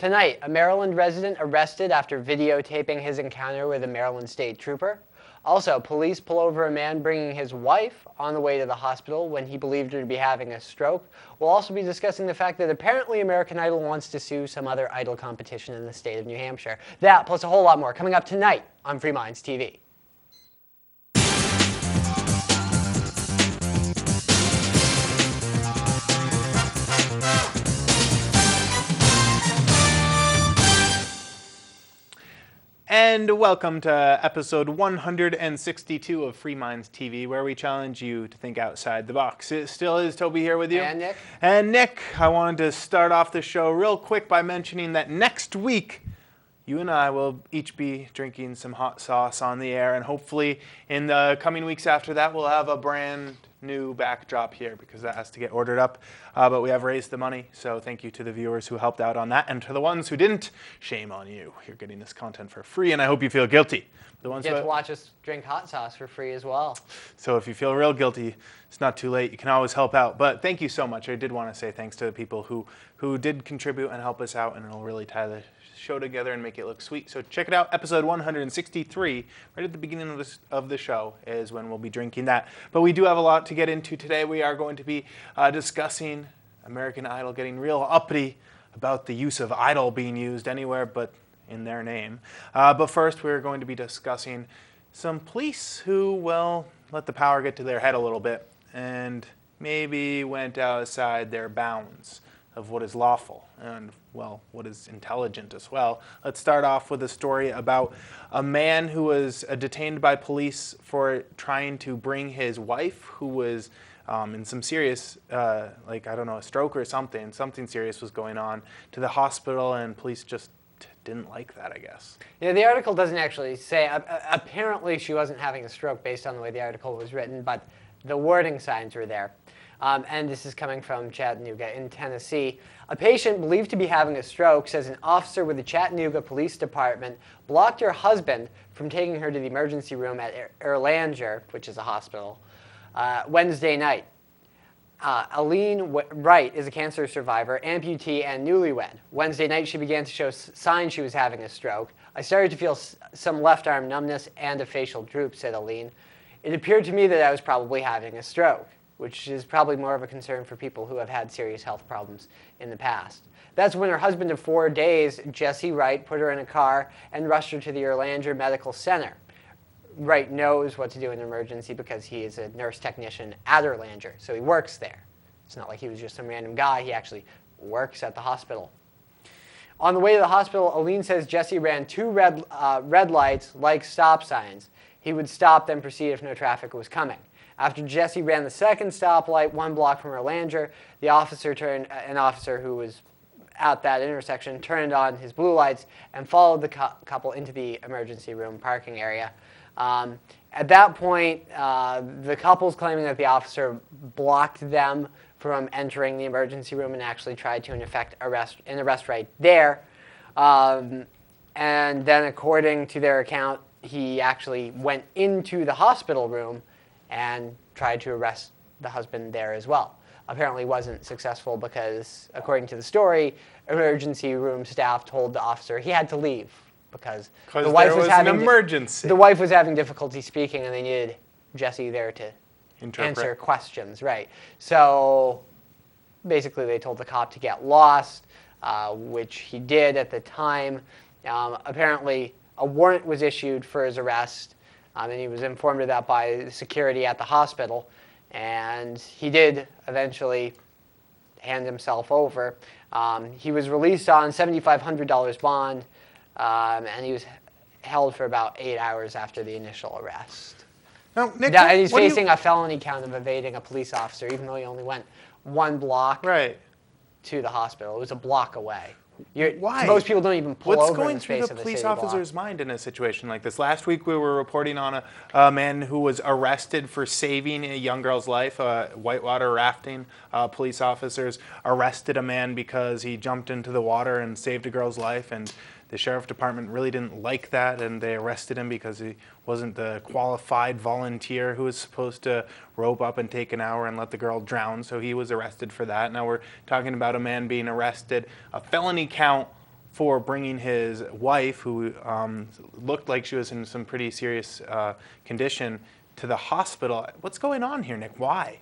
Tonight, a Maryland resident arrested after videotaping his encounter with a Maryland state trooper. Also, police pull over a man bringing his wife on the way to the hospital when he believed her to be having a stroke. We'll also be discussing the fact that apparently American Idol wants to sue some other idol competition in the state of New Hampshire. That, plus a whole lot more, coming up tonight on Free Minds TV. And welcome to episode 162 of Free Minds TV, where we challenge you to think outside the box. It still is Toby here with you. And Nick. And Nick, I wanted to start off the show real quick by mentioning that next week, you and I will each be drinking some hot sauce on the air, and hopefully in the coming weeks after that, we'll have a brand new backdrop here because that has to get ordered up. But we have raised the money, so thank you to the viewers who helped out on that, and to the ones who didn't, shame on you. You're getting this content for free, and I hope you feel guilty. The ones You get to watch us drink hot sauce for free as well. So if you feel real guilty, it's not too late. You can always help out. But thank you so much. I did want to say thanks to the people who did contribute and help us out, and it'll really tie the show together and make it look sweet. So check it out. Episode 163, right at the beginning of the show, is when we'll be drinking that. But we do have a lot to get into today. We are going to be discussing American Idol getting real uppity about the use of idol being used anywhere but in their name. But first, we're going to be discussing some police who, well, let the power get to their head a little bit and maybe went outside their bounds of what is lawful and, well, what is intelligent as well. Let's start off with a story about a man who was detained by police for trying to bring his wife, who was in some serious, a stroke or something serious was going on, to the hospital, and police just didn't like that, I guess. Yeah, the article doesn't actually say, apparently she wasn't having a stroke based on the way the article was written, but the wording signs were there. And this is coming from Chattanooga in Tennessee. A patient believed to be having a stroke says an officer with the Chattanooga Police Department blocked her husband from taking her to the emergency room at Erlanger, which is a hospital, Wednesday night. Aline Wright is a cancer survivor, amputee, and newlywed. Wednesday night, she began to show signs she was having a stroke. I started to feel some left arm numbness and a facial droop, said Aline. It appeared to me that I was probably having a stroke, which is probably more of a concern for people who have had serious health problems in the past. That's when her husband of 4 days, Jesse Wright, put her in a car and rushed her to the Erlanger Medical Center. Wright knows what to do in an emergency because he is a nurse technician at Erlanger, so he works there. It's not like he was just some random guy. He actually works at the hospital. On the way to the hospital, Aline says Jesse ran two red lights like stop signs. He would stop, then proceed if no traffic was coming. After Jesse ran the second stoplight 1 block from Erlanger, an officer who was at that intersection turned on his blue lights and followed the couple into the emergency room parking area. At that point, the couple's claiming that the officer blocked them from entering the emergency room and actually tried to, in effect, arrest right there. And then, according to their account, he actually went into the hospital room and tried to arrest the husband there as well. Apparently wasn't successful because, according to the story, emergency room staff told the officer he had to leave because the wife was having an emergency. The wife was having difficulty speaking, and they needed Jesse there to answer questions. Right. So basically, they told the cop to get lost, which he did at the time. Apparently, a warrant was issued for his arrest, and he was informed of that by security at the hospital. And he did eventually hand himself over. He was released on $7,500 bond, and he was held for about 8 hours after the initial arrest. Now, Nick, and he's facing a felony count of evading a police officer, even though he only went 1 block to the hospital. It was a block away. Why? Most people don't even pull over in the space of a city block. What's going through the police officer's mind in a situation like this? Last week we were reporting on a man who was arrested for saving a young girl's life, whitewater rafting. Police officers arrested a man because he jumped into the water and saved a girl's life, and the sheriff department really didn't like that, and they arrested him because he wasn't the qualified volunteer who was supposed to rope up and take an hour and let the girl drown, so he was arrested for that. Now we're talking about a man being arrested, a felony count for bringing his wife, who looked like she was in some pretty serious condition, to the hospital. What's going on here, Nick? Why?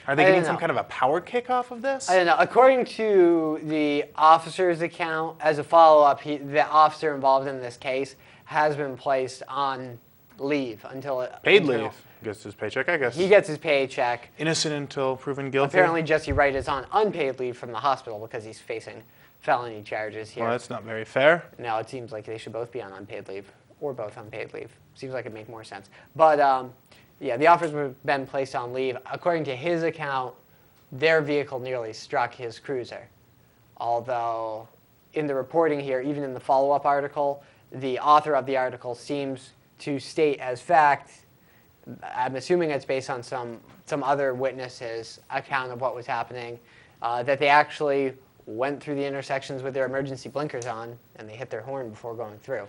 Are they getting some kind of a power kick off of this? I don't know. According to the officer's account, as a follow-up, the officer involved in this case has been placed on leave until paid leave. Gets his paycheck, I guess. He gets his paycheck. Innocent until proven guilty. Apparently, Jesse Wright is on unpaid leave from the hospital because he's facing felony charges here. Well, that's not very fair. No, it seems like they should both be on unpaid leave, or both unpaid leave. Seems like it'd make more sense. But yeah, the officers have been placed on leave. According to his account, their vehicle nearly struck his cruiser. Although, in the reporting here, even in the follow-up article, the author of the article seems to state as fact, I'm assuming it's based on some other witnesses' account of what was happening, that they actually went through the intersections with their emergency blinkers on, and they hit their horn before going through.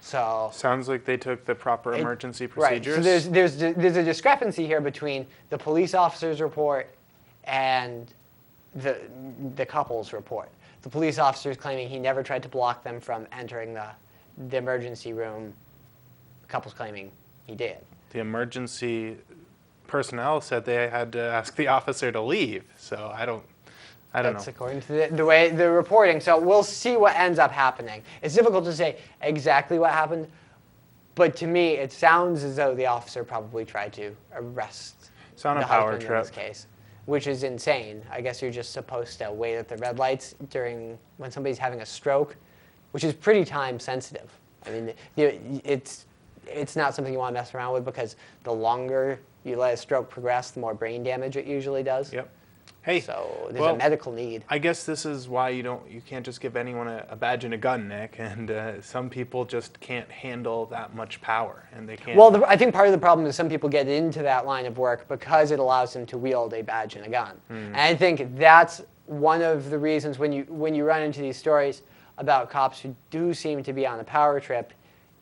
So sounds like they took the proper emergency procedures. Right. So there's a discrepancy here between the police officer's report and the couple's report. The police officer is claiming he never tried to block them from entering the emergency room. The couple's claiming he did. The emergency personnel said they had to ask the officer to leave. So I don't know. That's according to the way the reporting. So we'll see what ends up happening. It's difficult to say exactly what happened, but to me, it sounds as though the officer probably tried to arrest the husband in this case, which is insane. I guess you're just supposed to wait at the red lights when somebody's having a stroke, which is pretty time sensitive. I mean, it's not something you want to mess around with because the longer you let a stroke progress, the more brain damage it usually does. Yep. Hey, so there's a medical need. I guess this is why you can't just give anyone a badge and a gun, Nick. And some people just can't handle that much power, and they can't. Well, I think part of the problem is some people get into that line of work because it allows them to wield a badge and a gun. And I think that's one of the reasons when you run into these stories about cops who do seem to be on a power trip,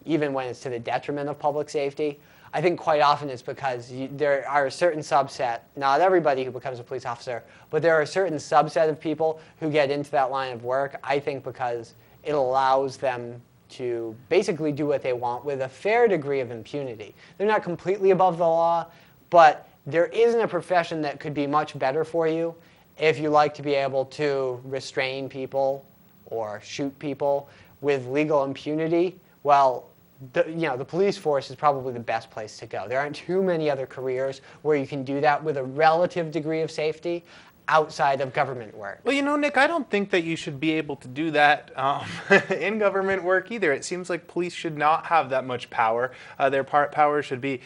even when it's to the detriment of public safety. I think quite often it's because there are a certain subset, not everybody who becomes a police officer, but there are a certain subset of people who get into that line of work, I think because it allows them to basically do what they want with a fair degree of impunity. They're not completely above the law, but there isn't a profession that could be much better for you if you like to be able to restrain people or shoot people with legal impunity. Well, the police force is probably the best place to go. There aren't too many other careers where you can do that with a relative degree of safety outside of government work. Well, Nick, I don't think that you should be able to do that in government work either. It seems like police should not have that much power. Their power should be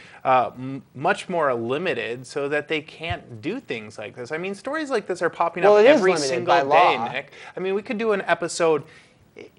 much more limited so that they can't do things like this. I mean, stories like this are popping up every single day, Nick. I mean, we could do an episode.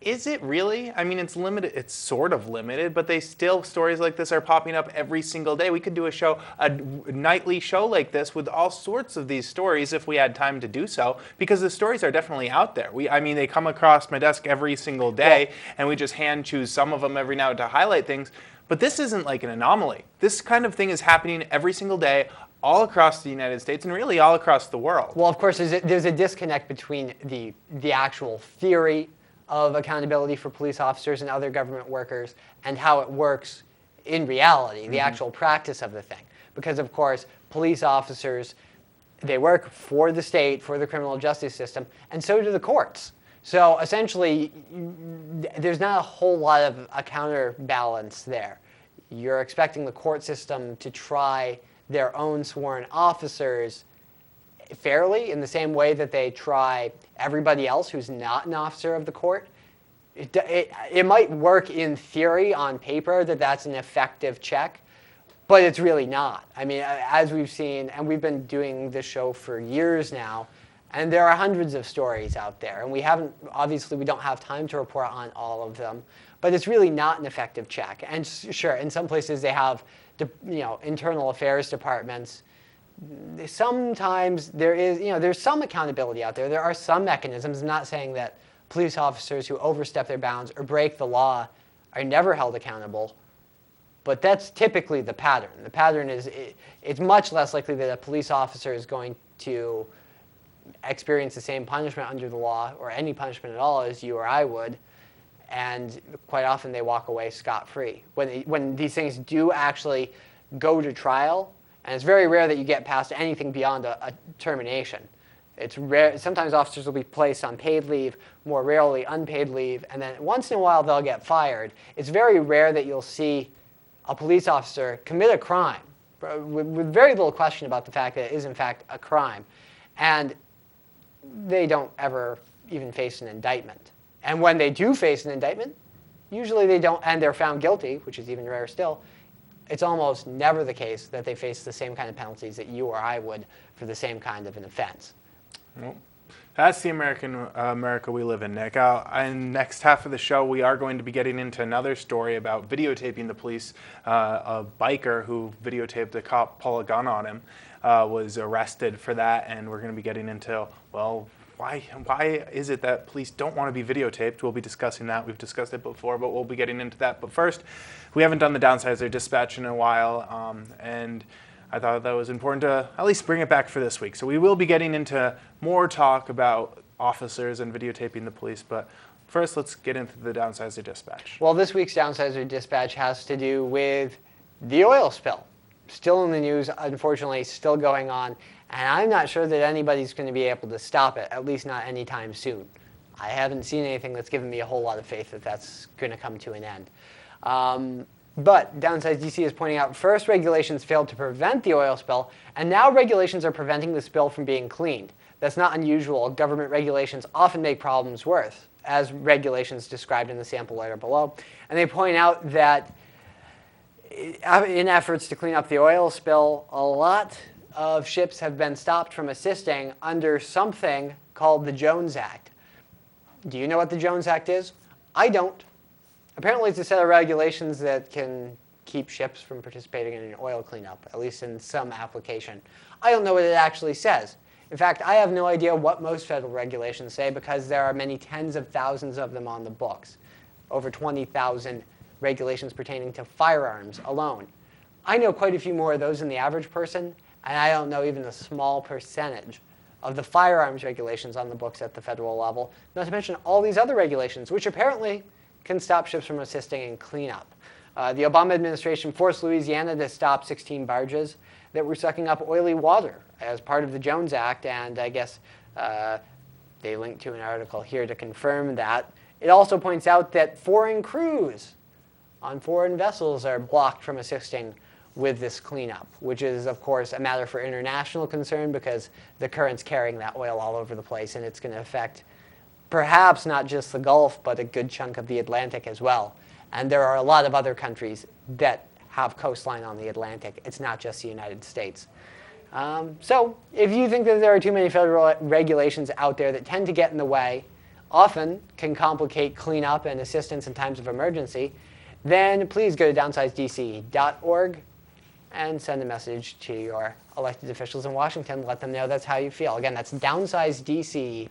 Is it really? I mean, it's limited. It's sort of limited, but stories like this are popping up every single day. We could do a nightly show like this with all sorts of these stories if we had time to do so, because the stories are definitely out there. They come across my desk every single day, and we just hand choose some of them every now to highlight things. But this isn't like an anomaly. This kind of thing is happening every single day, all across the United States and really all across the world. Well, of course, there's a disconnect between the actual theory of accountability for police officers and other government workers and how it works in reality, the actual practice of the thing. Because, of course, police officers, they work for the state, for the criminal justice system, and so do the courts. So essentially, there's not a whole lot of a counterbalance there. You're expecting the court system to try their own sworn officers fairly in the same way that they try everybody else who's not an officer of the court. It might work in theory on paper that that's an effective check, but it's really not. I mean, as we've seen, and we've been doing this show for years now, and there are hundreds of stories out there, and obviously we don't have time to report on all of them, but it's really not an effective check. And sure, in some places they have internal affairs departments. Sometimes there's some accountability out there. There are some mechanisms. I'm not saying that police officers who overstep their bounds or break the law are never held accountable, but that's typically the pattern. The pattern is it's much less likely that a police officer is going to experience the same punishment under the law, or any punishment at all, as you or I would, and quite often they walk away scot-free. When these things do actually go to trial, and it's very rare that you get past anything beyond a termination. It's rare. Sometimes officers will be placed on paid leave, more rarely unpaid leave, and then once in a while they'll get fired. It's very rare that you'll see a police officer commit a crime with very little question about the fact that it is in fact a crime, and they don't ever even face an indictment. And when they do face an indictment, usually they don't, and they're found guilty, which is even rarer still, it's almost never the case that they face the same kind of penalties that you or I would for the same kind of an offense. Well, that's the America we live in, Nick. In the next half of the show, we are going to be getting into another story about videotaping the police. A biker who videotaped a cop pull a gun on him was arrested for that, and we're going to be getting into, well, why is it that police don't want to be videotaped? We'll be discussing that. We've discussed it before, but we'll be getting into that. But first, we haven't done the Downsizer Dispatch in a while, and I thought that was important to at least bring it back for this week. So we will be getting into more talk about officers and videotaping the police, but first let's get into the Downsizer Dispatch. Well, this week's Downsizer Dispatch has to do with the oil spill. Still in the news, unfortunately, still going on, and I'm not sure that anybody's going to be able to stop it, at least not anytime soon. I haven't seen anything that's given me a whole lot of faith that that's going to come to an end. But Downsize DC is pointing out first regulations failed to prevent the oil spill, and now regulations are preventing the spill from being cleaned. That's not unusual. Government regulations often make problems worse, as regulations described in the sample letter below. And they point out that in efforts to clean up the oil spill, a lot of ships have been stopped from assisting under something called the Jones Act. Do you know what the Jones Act is? I don't. Apparently it's a set of regulations that can keep ships from participating in an oil cleanup, at least in some application. I don't know what it actually says. In fact, I have no idea what most federal regulations say because there are many tens of thousands of them on the books. Over 20,000 regulations pertaining to firearms alone. I know quite a few more of those than the average person, and I don't know even a small percentage of the firearms regulations on the books at the federal level, not to mention all these other regulations, which apparently can stop ships from assisting in cleanup. The Obama administration forced Louisiana to stop 16 barges that were sucking up oily water as part of the Jones Act, and I guess they linked to an article here to confirm that. It also points out that foreign crews on foreign vessels are blocked from assisting with this cleanup, which is, of course, a matter for international concern because the current's carrying that oil all over the place, and it's going to affect perhaps not just the Gulf, but a good chunk of the Atlantic as well. And there are a lot of other countries that have coastline on the Atlantic. It's not just the United States. So if you think that there are too many federal regulations out there that tend to get in the way, often can complicate cleanup and assistance in times of emergency, then please go to downsizedc.org and send a message to your elected officials in Washington. Let them know that's how you feel. Again, that's downsizedc.org.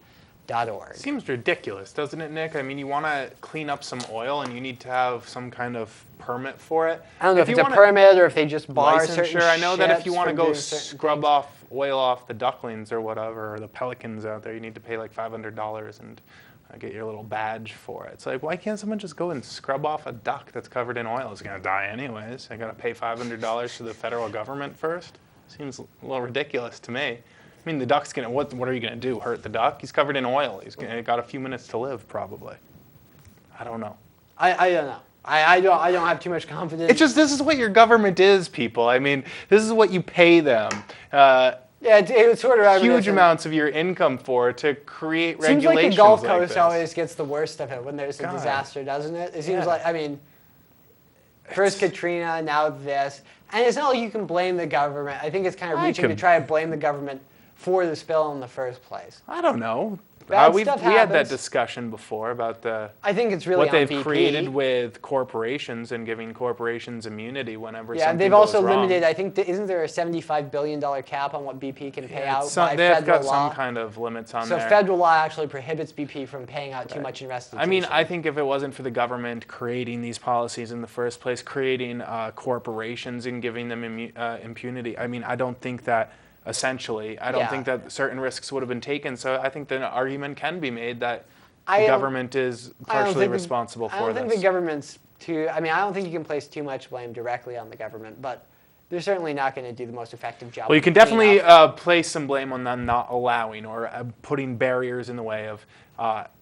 Seems ridiculous, doesn't it, Nick? I mean, you want to clean up some oil and you need to have some kind of permit for it. I don't know if it's a permit or if they just bar certain ships. I know that if you want to go scrub oil off the ducklings or whatever, or the pelicans out there, you need to pay like $500 and get your little badge for it. It's like, why can't someone just go and scrub off a duck that's covered in oil? It's going to die anyways. I got to pay $500 to the federal government first? Seems a little ridiculous to me. I mean, the duck's going to, what are you going to do, hurt the duck? He's covered in oil. He's got a few minutes to live, probably. I don't know. I don't know. I don't have too much confidence. It's just, this is what your government is, people. I mean, this is what you pay them. Yeah, it's sort of huge amounts of your income for to create regulations. Seems like the Gulf like Coast this. always gets the worst of it when there's a disaster, doesn't it? It seems like, I mean, first Katrina, now this. And it's not like you can blame the government. I think it's kind of reaching to try to blame the government for the spill in the first place. I don't know. We stuff had that discussion before about I think it's really what they've BP. created with corporations and giving corporations immunity whenever something they've goes also wrong. limited, I think, isn't there a $75 billion cap on what BP can pay out by They've federal got law? some kind of limits on So there. federal law actually prohibits BP from paying out too much in restitution. I mean, I think if it wasn't for the government creating these policies in the first place, creating corporations and giving them impunity, I mean, I don't think that essentially. I don't Yeah. think that certain risks would have been taken, so I think the argument can be made that the government is partially responsible for this. I don't think the government's I don't think you can place too much blame directly on the government, but they're certainly not going to do the most effective job. Well, you can definitely place some blame on them not allowing or putting barriers in the way of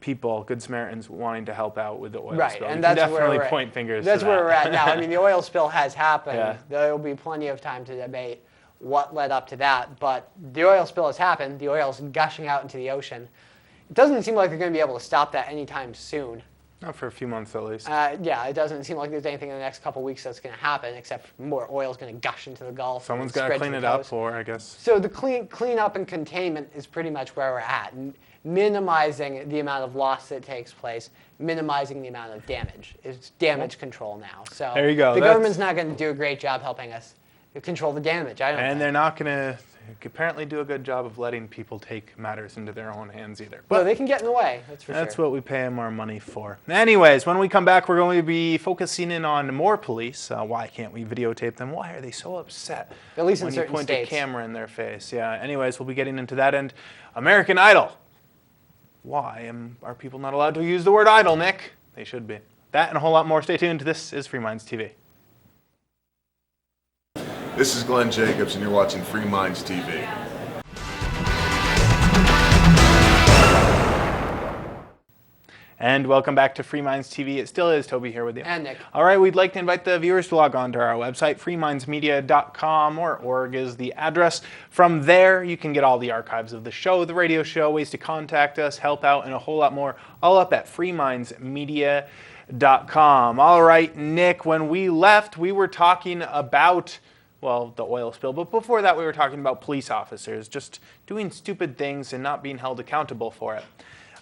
people, Good Samaritans, wanting to help out with the oil spill. And you that's can definitely where point fingers That's to where that. we're at now. I mean, the oil spill has happened. Yeah. There will be plenty of time to debate what led up to that, but the oil spill has happened. The oil's gushing out into the ocean. It doesn't seem like they're going to be able to stop that anytime soon. Not for a few months at least. Yeah, it doesn't seem like there's anything in the next couple weeks that's going to happen, except more oil is going to gush into the Gulf. Someone's got to clean it up, or I guess. So the cleanup and containment is pretty much where we're at, minimizing the amount of loss that takes place, minimizing the amount of damage. It's damage control now. So there you go. The government's not going to do a great job helping us control the damage. I don't think. And they're not going to apparently do a good job of letting people take matters into their own hands either. But they can get in the way, that's for sure. That's what we pay them our money for. Anyways, when we come back, we're going to be focusing in on more police. Why can't we videotape them? Why are they so upset At least in when you certain point states. a camera in their face? Yeah. Anyways, we'll be getting into that. And American Idol. Why are people not allowed to use the word idol, Nick? They should be. That and a whole lot more. Stay tuned. This is Free Minds TV. This is Glenn Jacobs, and you're watching Free Minds TV. And welcome back to Free Minds TV. It still is Toby here with you. And Nick. All right, we'd like to invite the viewers to log on to our website, freemindsmedia.com, or org is the address. From there, you can get all the archives of the show, the radio show, ways to contact us, help out, and a whole lot more, all up at freemindsmedia.com. All right, Nick, when we left, we were talking about, well, the oil spill, but before that, we were talking about police officers just doing stupid things and not being held accountable for it.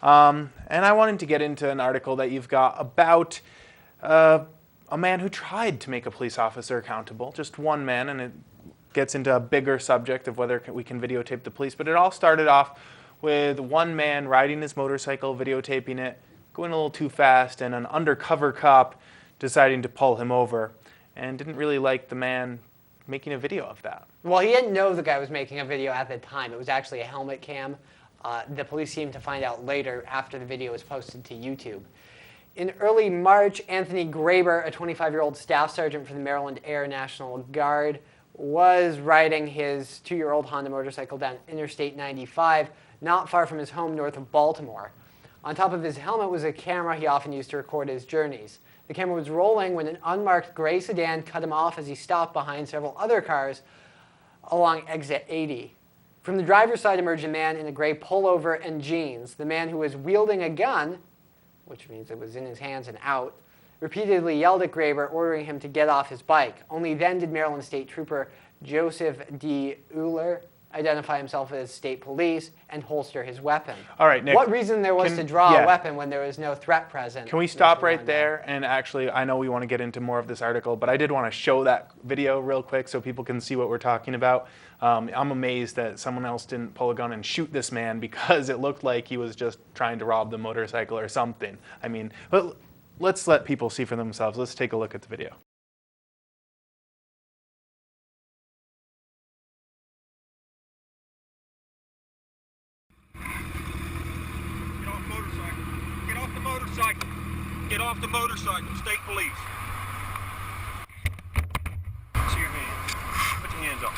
And I wanted to get into an article that you've got about a man who tried to make a police officer accountable, just one man, and it gets into a bigger subject of whether we can videotape the police. But it all started off with one man riding his motorcycle, videotaping it, going a little too fast, and an undercover cop deciding to pull him over, and didn't really like the man making a video of that. Well, he didn't know the guy was making a video at the time. It was actually a helmet cam. The police seemed to find out later after the video was posted to YouTube. In early March, Anthony Graber, a 25-year-old staff sergeant for the Maryland Air National Guard, was riding his 2-year-old Honda motorcycle down Interstate 95, not far from his home north of Baltimore. On top of his helmet was a camera he often used to record his journeys. The camera was rolling when an unmarked gray sedan cut him off as he stopped behind several other cars along exit 80. From the driver's side emerged a man in a gray pullover and jeans. The man who was wielding a gun, which means it was in his hands and out, repeatedly yelled at Graber, ordering him to get off his bike. Only then did Maryland State Trooper Joseph D. Euler identify himself as state police and holster his weapon. All right, Nick. What reason there was to draw a weapon when there was no threat present? Can we stop right there? And actually, I know we want to get into more of this article, but I did want to show that video real quick so people can see what we're talking about. I'm amazed that someone else didn't pull a gun and shoot this man because it looked like he was just trying to rob the motorcycle or something. I mean, but let's let people see for themselves. Let's take a look at the video. Get off the motorcycle, state police. See your hands. Put your hands up.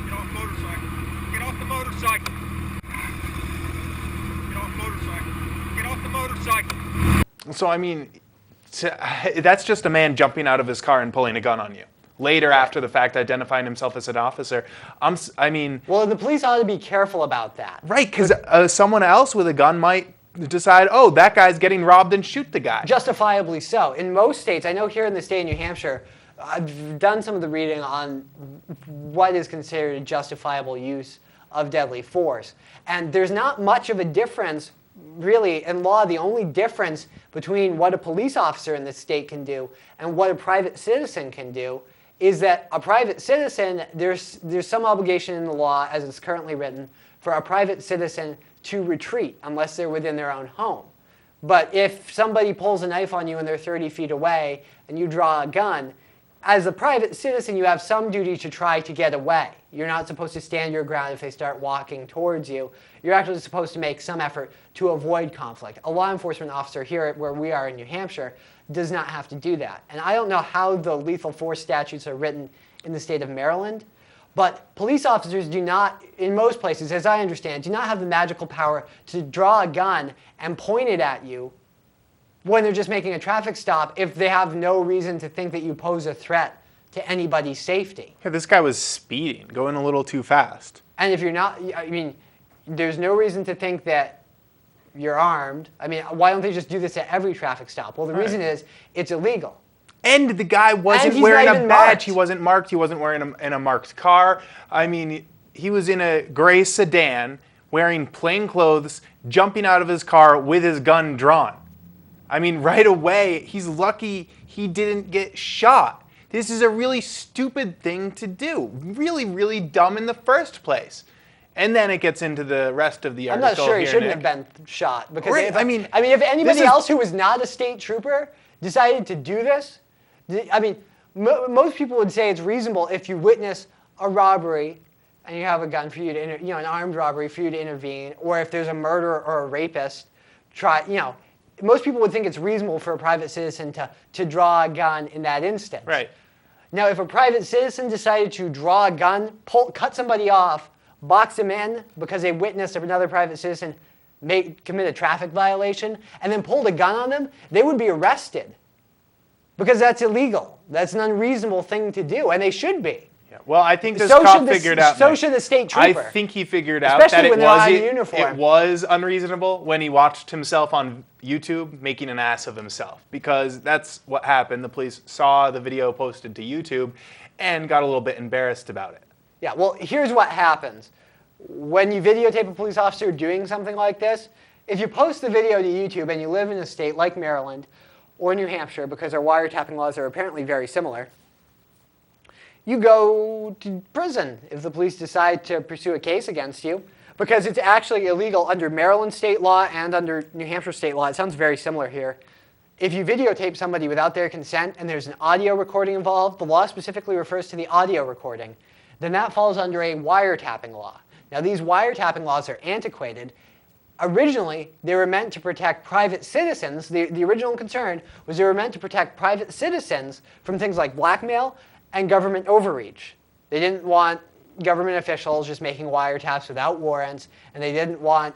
Get off the motorcycle. Get off the motorcycle. Get off the motorcycle. Get off the motorcycle. So, I mean, that's just a man jumping out of his car and pulling a gun on you. Later, after the fact, identifying himself as an officer. I mean... Well, the police ought to be careful about that. Right, because someone else with a gun might decide, oh, that guy's getting robbed, and shoot the guy. Justifiably so. In most states, I know here in the state of New Hampshire, I've done some of the reading on what is considered a justifiable use of deadly force. And there's not much of a difference, really, in law. The only difference between what a police officer in the state can do and what a private citizen can do is that a private citizen, there's some obligation in the law, as it's currently written, for a private citizen to retreat unless they're within their own home. But if somebody pulls a knife on you and they're 30 feet away and you draw a gun, as a private citizen, you have some duty to try to get away. You're not supposed to stand your ground if they start walking towards you. You're actually supposed to make some effort to avoid conflict. A law enforcement officer here where we are in New Hampshire does not have to do that. And I don't know how the lethal force statutes are written in the state of Maryland, but police officers do not, in most places, as I understand, do not have the magical power to draw a gun and point it at you when they're just making a traffic stop if they have no reason to think that you pose a threat to anybody's safety. Yeah, this guy was speeding, going a little too fast. And if you're not, I mean, there's no reason to think that you're armed. I mean, why don't they just do this at every traffic stop? Well, the reason is it's illegal. And the guy wasn't he's wearing not a even badge. marked. He wasn't marked. He wasn't wearing in a marked car. I mean, he was in a gray sedan, wearing plain clothes, jumping out of his car with his gun drawn. I mean, right away, he's lucky he didn't get shot. This is a really stupid thing to do. Really, really dumb in the first place. And then it gets into the rest of the I'm article. not sure he here, shouldn't Nick. have been shot. Because Right, if, I mean, if anybody this is- else who was not a state trooper decided to do this, I mean, most people would say it's reasonable if you witness a robbery and you have a gun for you to, an armed robbery for you to intervene, or if there's a murderer or a rapist, most people would think it's reasonable for a private citizen to draw a gun in that instance. Right. Now, if a private citizen decided to draw a gun, cut somebody off, box them in because they witnessed another private citizen commit a traffic violation, and then pulled a gun on them, they would be arrested. Because that's illegal. That's an unreasonable thing to do, and they should be. Yeah. Well, I think this So cop should the- figured out. so Nick. should the state I trooper. think he figured out Especially that when they're out of uniform. it was unreasonable when he watched himself on YouTube making an ass of himself, because that's what happened. The police saw the video posted to YouTube and got a little bit embarrassed about it. Yeah, well, here's what happens. When you videotape a police officer doing something like this, if you post the video to YouTube and you live in a state like Maryland or New Hampshire, because our wiretapping laws are apparently very similar, you go to prison if the police decide to pursue a case against you, because it's actually illegal under Maryland state law and under New Hampshire state law. It sounds very similar here. If you videotape somebody without their consent and there's an audio recording involved, the law specifically refers to the audio recording, then that falls under a wiretapping law. Now, these wiretapping laws are antiquated. Originally, they were meant to protect private citizens. The original concern was they were meant to protect private citizens from things like blackmail and government overreach. They didn't want government officials just making wiretaps without warrants, and they didn't want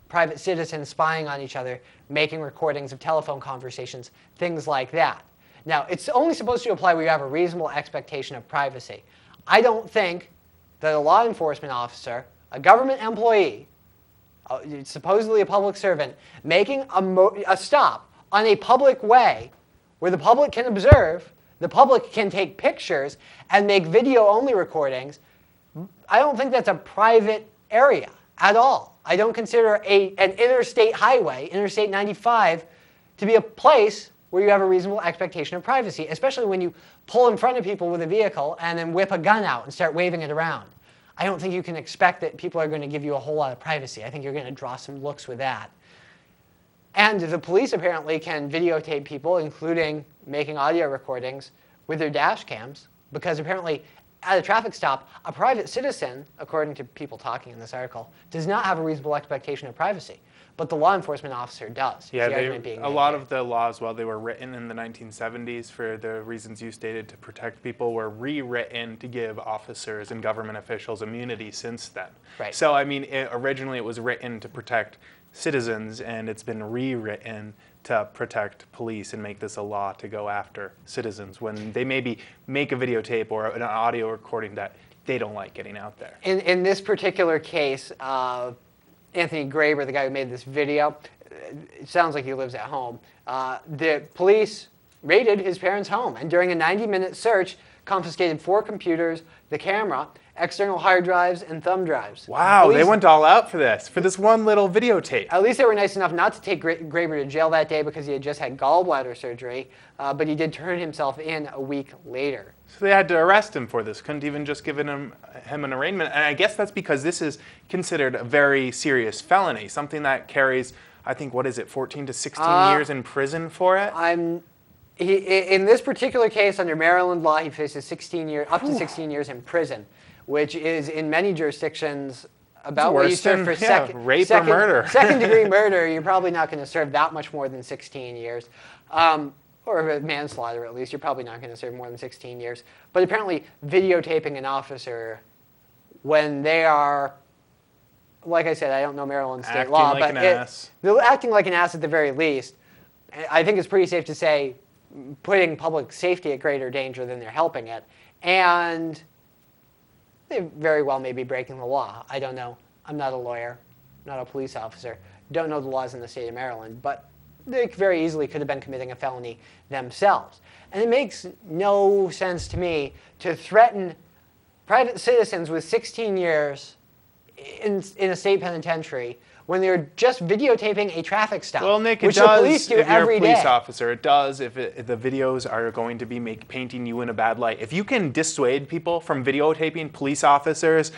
private citizens spying on each other, making recordings of telephone conversations, things like that. Now, it's only supposed to apply where you have a reasonable expectation of privacy. I don't think that a law enforcement officer, a government employee, supposedly a public servant, making a stop on a public way where the public can observe, the public can take pictures and make video-only recordings, I don't think that's a private area at all. I don't consider an interstate highway, Interstate 95, to be a place where you have a reasonable expectation of privacy, especially when you pull in front of people with a vehicle and then whip a gun out and start waving it around. I don't think you can expect that people are going to give you a whole lot of privacy. I think you're going to draw some looks with that. And the police apparently can videotape people, including making audio recordings, with their dash cams, because apparently at a traffic stop, a private citizen, according to people talking in this article, does not have a reasonable expectation of privacy. But the law enforcement officer does. Yeah, a lot made of the laws, while they were written in the 1970s for the reasons you stated to protect people, were rewritten to give officers and government officials immunity since then. Right. So, I mean, originally it was written to protect citizens, and it's been rewritten to protect police and make this a law to go after citizens when they maybe make a videotape or an audio recording that they don't like getting out there. In this particular case, Anthony Graber, the guy who made this video, it sounds like he lives at home. The police raided his parents' home, and during a 90-minute search, confiscated 4 computers, the camera, external hard drives, and thumb drives. Wow, At they least- went all out for this one little videotape. At least they were nice enough not to take Graber to jail that day because he had just had gallbladder surgery, but he did turn himself in a week later. So they had to arrest him for this. Couldn't even just give him an arraignment. And I guess that's because this is considered a very serious felony, something that carries, I think, 14 to 16 years in prison for it? In this particular case, under Maryland law, he faces up to 16 years in prison, which is in many jurisdictions about what you Worse serve than, for rape or murder. Second-degree murder. You're probably not going to serve that much more than 16 years. Or manslaughter, at least. You're probably not going to serve more than 16 years. But apparently, videotaping an officer when they are, like I said, I don't know Maryland state law, Acting like but an ass. they're acting like an ass at the very least. I think it's pretty safe to say putting public safety at greater danger than they're helping it. And they very well may be breaking the law. I don't know. I'm not a lawyer, not a police officer. Don't know the laws in the state of Maryland, but they very easily could have been committing a felony themselves. And it makes no sense to me to threaten private citizens with 16 years in a state penitentiary when they're just videotaping a traffic stop, Well, Nick, it which the does police do if you're every a police day. officer. It does if the videos are going to be painting you in a bad light. If you can dissuade people from videotaping police officers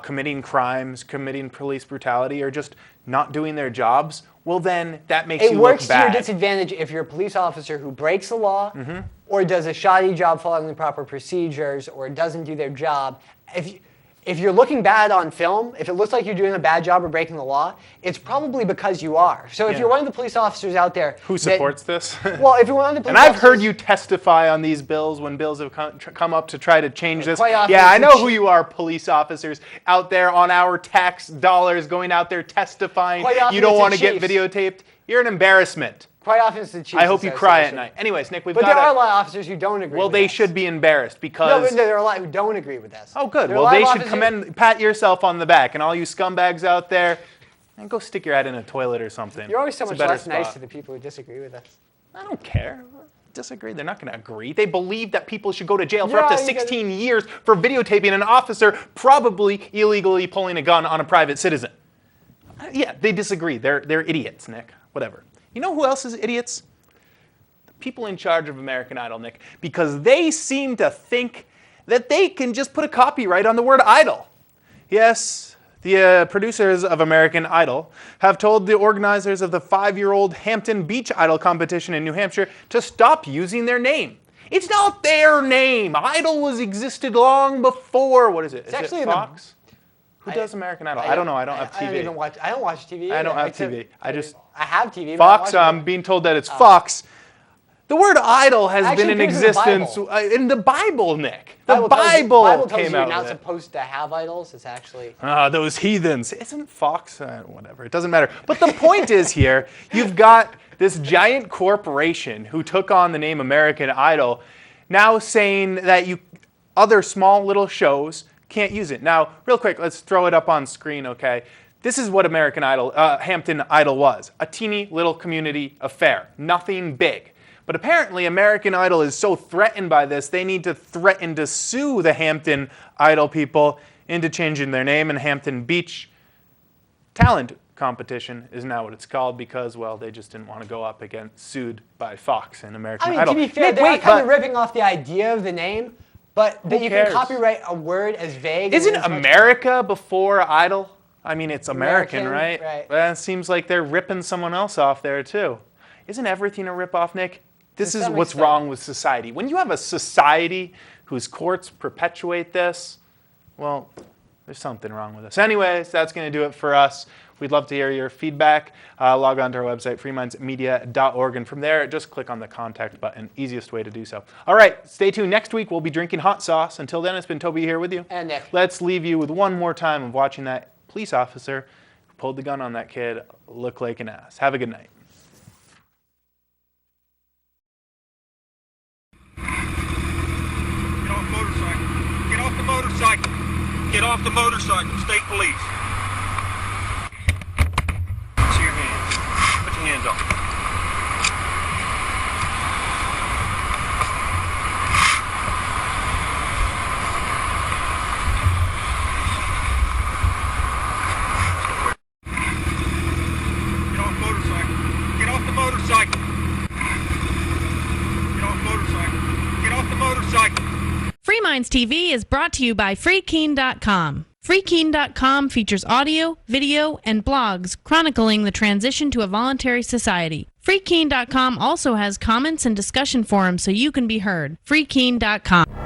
committing crimes, committing police brutality, or just not doing their jobs, well, then that makes It you works look to your bad. disadvantage if you're a police officer who breaks the law or does a shoddy job following the proper procedures or doesn't do their job. If you're looking bad on film, if it looks like you're doing a bad job or breaking the law, it's probably because you are. So if Yeah. you're one of the police officers out there Who supports this? well, if you're one of the police And I've heard officers- you testify on these bills when bills have come up to try to change this. Quite often Yeah, I it's know who you are, police officers out there on our tax dollars going out there testifying. Quite often You don't it's the want to get chiefs. videotaped. You're an embarrassment. Quite often it's the Chiefs I hope you cry at Association. night. Anyways, Nick, we've But there are a got lot of officers who don't agree Well, with they this. should be embarrassed No, because... but there are a lot who don't agree with this. Oh, good. There are a Well, lot they of should officers pat yourself on the back, and all you scumbags out there, and go stick your head in a toilet or something. You're always so It's a much better less nice spot. to the people who disagree with us. I don't care. Disagree. They're not going to agree. They believe that people should go to jail for Yeah, up to you gotta- 16 years for videotaping an officer probably illegally pulling a gun on a private citizen. Yeah, they disagree. They're idiots, Nick. Whatever. You know who else is idiots? The people in charge of American Idol, Nick, because they seem to think that they can just put a copyright on the word idol. Yes, the producers of American Idol have told the organizers of the 5-year-old Hampton Beach Idol competition in New Hampshire to stop using their name. It's not their name. Idol existed long before. What is it? Is actually it in the- Fox? Who does American Idol? I don't know. I don't have TV. I don't even watch. I don't watch TV. I don't either, have except- TV. I just I have TV. but I Fox. don't watch I'm it. being told that it's Fox. The word idol has Actually been in appears in the existence Bible. In the Bible, Nick. The Bible Bible tells came you you're out not with it. supposed to have idols. It's actually. Those heathens. Isn't Fox? Whatever. It doesn't matter. But the point is here, you've got this giant corporation who took on the name American Idol, now saying that other small little shows can't use it. Now, real quick, let's throw it up on screen, okay? This is what American Idol, Hampton Idol was. A teeny little community affair. Nothing big. But apparently American Idol is so threatened by this, they need to threaten to sue the Hampton Idol people into changing their name, and Hampton Beach Talent Competition is now what it's called because, well, they just didn't want to go up against sued by Fox and American I mean, Idol. to be fair, Nick, they are wait, kind of but ripping off the idea of the name, but that you cares? can copyright a word as vague. isn't and as much- America before Idol? I mean, it's American, American, right? right. But it seems like they're ripping someone else off there, too. Isn't everything a ripoff, Nick? This To is some what's extent. wrong with society. When you have a society whose courts perpetuate this, well, there's something wrong with us. Anyways, that's going to do it for us. We'd love to hear your feedback. Log on to our website, freemindsmedia.org, and from there, just click on the contact button. Easiest way to do so. All right, stay tuned. Next week, we'll be drinking hot sauce. Until then, it's been Toby here with you. And Nick. Let's leave you with one more time of watching that police officer who pulled the gun on that kid look like an ass. Have a good night. Get off motorcycle. Get off the motorcycle. Get off the motorcycle. State police. See your hands. Put your hands up. Minds TV is brought to you by FreeKeen.com. FreeKeen.com features audio, video, and blogs chronicling the transition to a voluntary society. FreeKeen.com also has comments and discussion forums so you can be heard. FreeKeen.com.